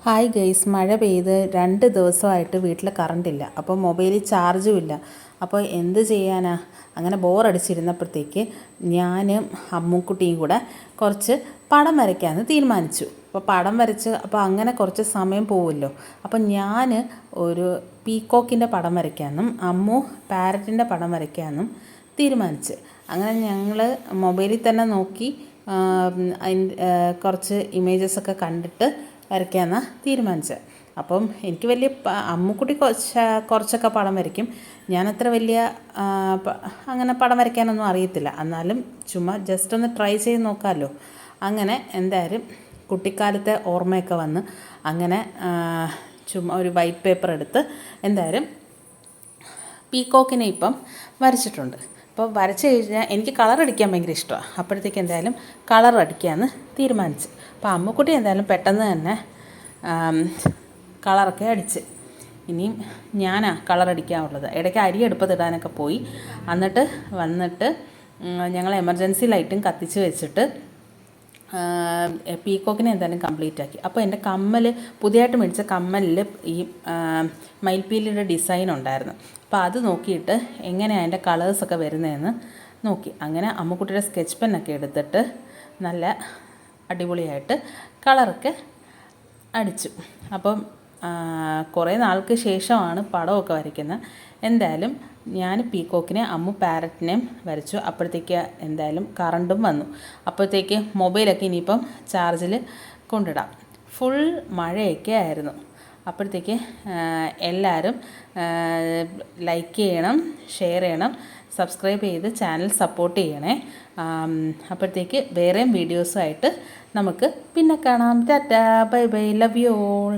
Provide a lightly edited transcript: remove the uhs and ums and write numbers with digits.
Hi guys, മഴ പെയ്ത് 2 ദിവസമായിട്ട് വീട്ടിൽ കറണ്ടില്ല. അപ്പോൾ മൊബൈലിൽ ചാർജും ഇല്ല. അപ്പോൾ എന്ത് ചെയ്യാനാ? അങ്ങനെ ബോറടിച്ചിരുന്നപ്പോഴത്തേക്ക് ഞാനും അമ്മുക്കുട്ടിയും കൂടെ കുറച്ച് പടം വരയ്ക്കാമെന്ന് തീരുമാനിച്ചു. അപ്പോൾ പടം വരച്ച് അങ്ങനെ കുറച്ച് സമയം പോവുമല്ലോ. അപ്പോൾ ഞാൻ ഒരു പീക്കോക്കിൻ്റെ പടം വരയ്ക്കാമെന്നും അമ്മു പാരറ്റിൻ്റെ പടം വരയ്ക്കാമെന്നും തീരുമാനിച്ച്. അങ്ങനെ ഞങ്ങൾ മൊബൈലിൽ തന്നെ നോക്കി കുറച്ച് ഇമേജസൊക്കെ കണ്ടിട്ട് വരയ്ക്കാമെന്നാണ് തീരുമാനിച്ചത്. അപ്പം എനിക്ക് വലിയ അമ്മുക്കുട്ടി കുറച്ചൊക്കെ പടം വരയ്ക്കും. ഞാനത്ര വലിയ അങ്ങനെ പടം വരയ്ക്കാനൊന്നും അറിയത്തില്ല. എന്നാലും ചുമ്മാ ജസ്റ്റ് ഒന്ന് ട്രൈ ചെയ്ത് നോക്കാമല്ലോ. അങ്ങനെ എന്തായാലും കുട്ടിക്കാലത്തെ ഓർമ്മയൊക്കെ വന്ന് അങ്ങനെ ചുമ്മാ ഒരു വൈറ്റ് പേപ്പർ എടുത്ത് എന്തായാലും പീക്കോക്കിനെ ഇപ്പം വരച്ചിട്ടുണ്ട്. അപ്പോൾ വരച്ച് കഴിഞ്ഞാൽ എനിക്ക് കളർ അടിക്കാൻ ഭയങ്കര ഇഷ്ടമാണ്. അപ്പോഴത്തേക്ക് എന്തായാലും കളർ അടിക്കാമെന്ന് തീരുമാനിച്ചു. അപ്പോൾ അമ്മുക്കുട്ടി എന്തായാലും പെട്ടെന്ന് തന്നെ കളറൊക്കെ അടിച്ച്. ഇനിയും ഞാനാ കളർ അടിക്കാനുള്ളത്. ഇടയ്ക്ക് അരി അടുപ്പത്തിടാനൊക്കെ പോയി. എന്നിട്ട് വന്നിട്ട് ഞങ്ങൾ എമർജൻസി ലൈറ്റും കത്തിച്ച് വെച്ചിട്ട് പീക്കോക്കിനെ എന്തായാലും കംപ്ലീറ്റ് ആക്കി. അപ്പോൾ എൻ്റെ കമ്മൽ പുതിയതായിട്ട് മേടിച്ച കമ്മലിൽ ഈ മയിൽപ്പീലിയുടെ ഡിസൈൻ ഉണ്ടായിരുന്നു. അപ്പോൾ അത് നോക്കിയിട്ട് എങ്ങനെയാണ് അതിൻ്റെ കളേഴ്സൊക്കെ വരുന്നതെന്ന് നോക്കി. അങ്ങനെ അമ്മുക്കുട്ടിയുടെ സ്കെച്ച് പെന്നൊക്കെ എടുത്തിട്ട് നല്ല അടിപൊളിയായിട്ട് കളറൊക്കെ അടിച്ചു. അപ്പം കുറേ നാൾക്ക് ശേഷമാണ് പടമൊക്കെ വരയ്ക്കുന്നത്. എന്തായാലും ഞാൻ പീക്കോക്കിനെ അമ്മു പാരറ്റിനെയും വരച്ചു. അപ്പോഴത്തേക്ക് എന്തായാലും കറണ്ടും വന്നു. അപ്പോഴത്തേക്ക് മൊബൈലൊക്കെ ഇനിയിപ്പം ചാർജിൽ കൊണ്ടിടാം. ഫുൾ മഴയൊക്കെ ആയിരുന്നു. അപ്പോഴത്തേക്ക് എല്ലാവരും ലൈക്ക് ചെയ്യണം, ഷെയർ ചെയ്യണം, സബ്സ്ക്രൈബ് ചെയ്ത് ചാനൽ സപ്പോർട്ട് ചെയ്യണേ. അപ്പോഴത്തേക്ക് വേറെയും വീഡിയോസുമായിട്ട് നമുക്ക് പിന്നെ കാണാം. Tata, bye bye, love you all.